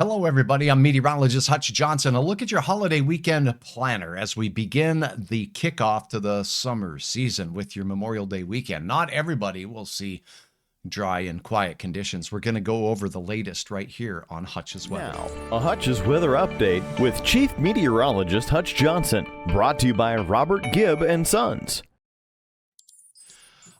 Hello, everybody. I'm meteorologist Hutch Johnson. A look at your holiday weekend planner as we begin the kickoff to the summer season with your Memorial Day weekend. Not everybody will see dry and quiet conditions. We're going to go over the latest right here on Hutch's Weather. Now, a Hutch's Weather Update with Chief Meteorologist Hutch Johnson. Brought to you by Robert Gibb and Sons.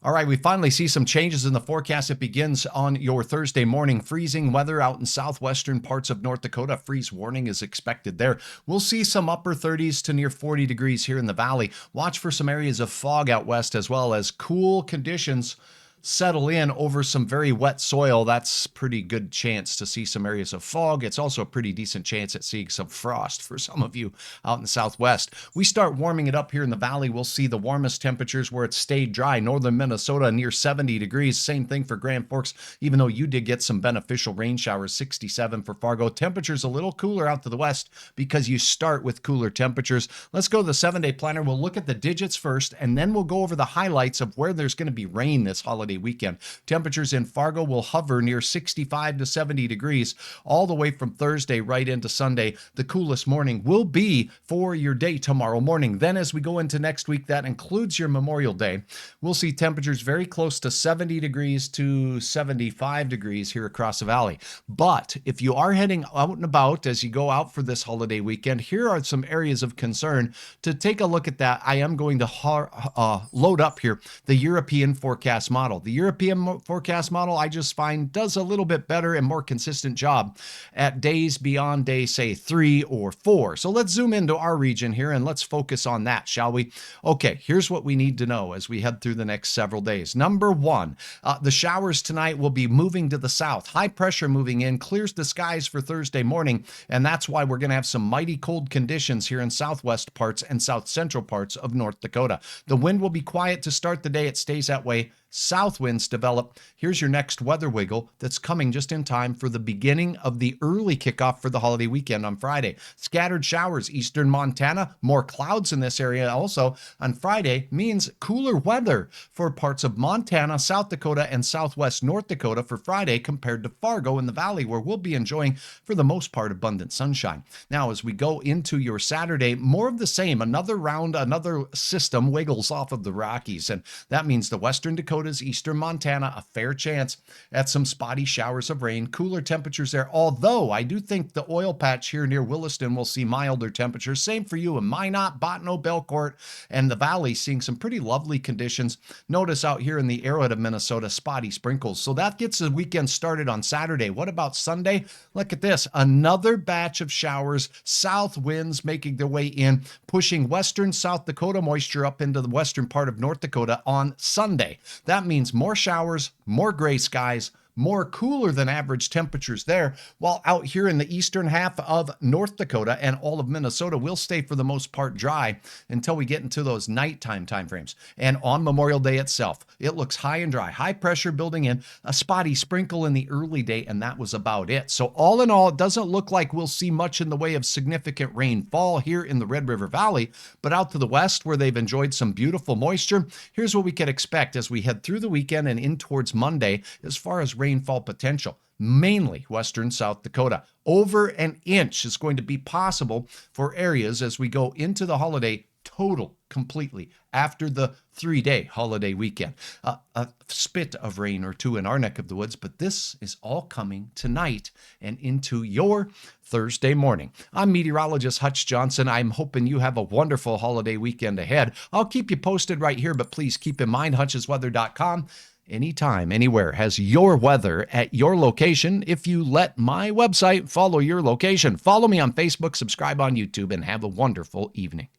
All right, we finally see some changes in the forecast. It begins on your Thursday morning. Freezing weather out in southwestern parts of North Dakota. Freeze warning is expected there. We'll see some upper 30s to near 40 degrees here in the valley. Watch for some areas of fog out west as well as cool conditions settle in over some very wet soil. That's pretty good chance to see some areas of fog. It's also a pretty decent chance at seeing some frost for some of you out in the southwest. We start warming it up here in the valley. We'll see the warmest temperatures where it stayed dry. Northern Minnesota near 70 degrees. Same thing for Grand Forks, even though you did get some beneficial rain showers. 67 for Fargo. Temperatures a little cooler out to the west because you start with cooler temperatures. Let's go to the 7-day planner. We'll look at the digits first, and then we'll go over the highlights of where there's going to be rain this holiday weekend. Temperatures in Fargo will hover near 65 to 70 degrees all the way from Thursday right into Sunday. The coolest morning will be for your day tomorrow morning. Then as we go into next week, that includes your Memorial Day, we'll see temperatures very close to 70 degrees to 75 degrees here across the valley. But if you are heading out and about as you go out for this holiday weekend, here are some areas of concern. To take a look at that, I am going to load up here the European forecast model. The European forecast model, I just find, does a little bit better and more consistent job at days beyond day, say 3 or 4. So let's zoom into our region here and let's focus on that, shall we? Okay, here's what we need to know as we head through the next several days. Number one, the showers tonight will be moving to the south. High pressure moving in, clears the skies for Thursday morning, and that's why we're going to have some mighty cold conditions here in southwest parts and south central parts of North Dakota. The wind will be quiet to start the day. It stays that way. South winds develop. Here's your next weather wiggle that's coming just in time for the beginning of the early kickoff for the holiday weekend on Friday. Scattered showers, eastern Montana, more clouds in this area also on Friday means cooler weather for parts of Montana, South Dakota, and southwest North Dakota for Friday compared to Fargo in the valley where we'll be enjoying, for the most part, abundant sunshine. Now, as we go into your Saturday, more of the same. Another round, another system wiggles off of the Rockies, and that means the western Dakota, eastern Montana, a fair chance at some spotty showers of rain, cooler temperatures there. Although I do think the oil patch here near Williston will see milder temperatures. Same for you in Minot, Bottineau, Belcourt, and the valley seeing some pretty lovely conditions. Notice out here in the Arrowhead of Minnesota, spotty sprinkles. So that gets the weekend started on Saturday. What about Sunday? Look at this. Another batch of showers, south winds making their way in, pushing western South Dakota moisture up into the western part of North Dakota on Sunday. That means more showers, more gray skies, more cooler than average temperatures there, while out here in the eastern half of North Dakota and all of Minnesota will stay for the most part dry until we get into those nighttime timeframes. And on Memorial Day itself, it looks high and dry, high pressure building in, a spotty sprinkle in the early day, and that was about it. So all in all, it doesn't look like we'll see much in the way of significant rainfall here in the Red River Valley, but out to the west where they've enjoyed some beautiful moisture, here's what we can expect as we head through the weekend and in towards Monday as far as rainfall potential. Mainly western South Dakota. Over an inch is going to be possible for areas as we go into the holiday total completely after the 3-day holiday weekend. A spit of rain or two in our neck of the woods, but this is all coming tonight and into your Thursday morning. I'm meteorologist Hutch Johnson. I'm hoping you have a wonderful holiday weekend ahead. I'll keep you posted right here, but please keep in mind hutchesweather.com anytime, anywhere has your weather at your location if you let my website follow your location. Follow me on Facebook, subscribe on YouTube, and have a wonderful evening.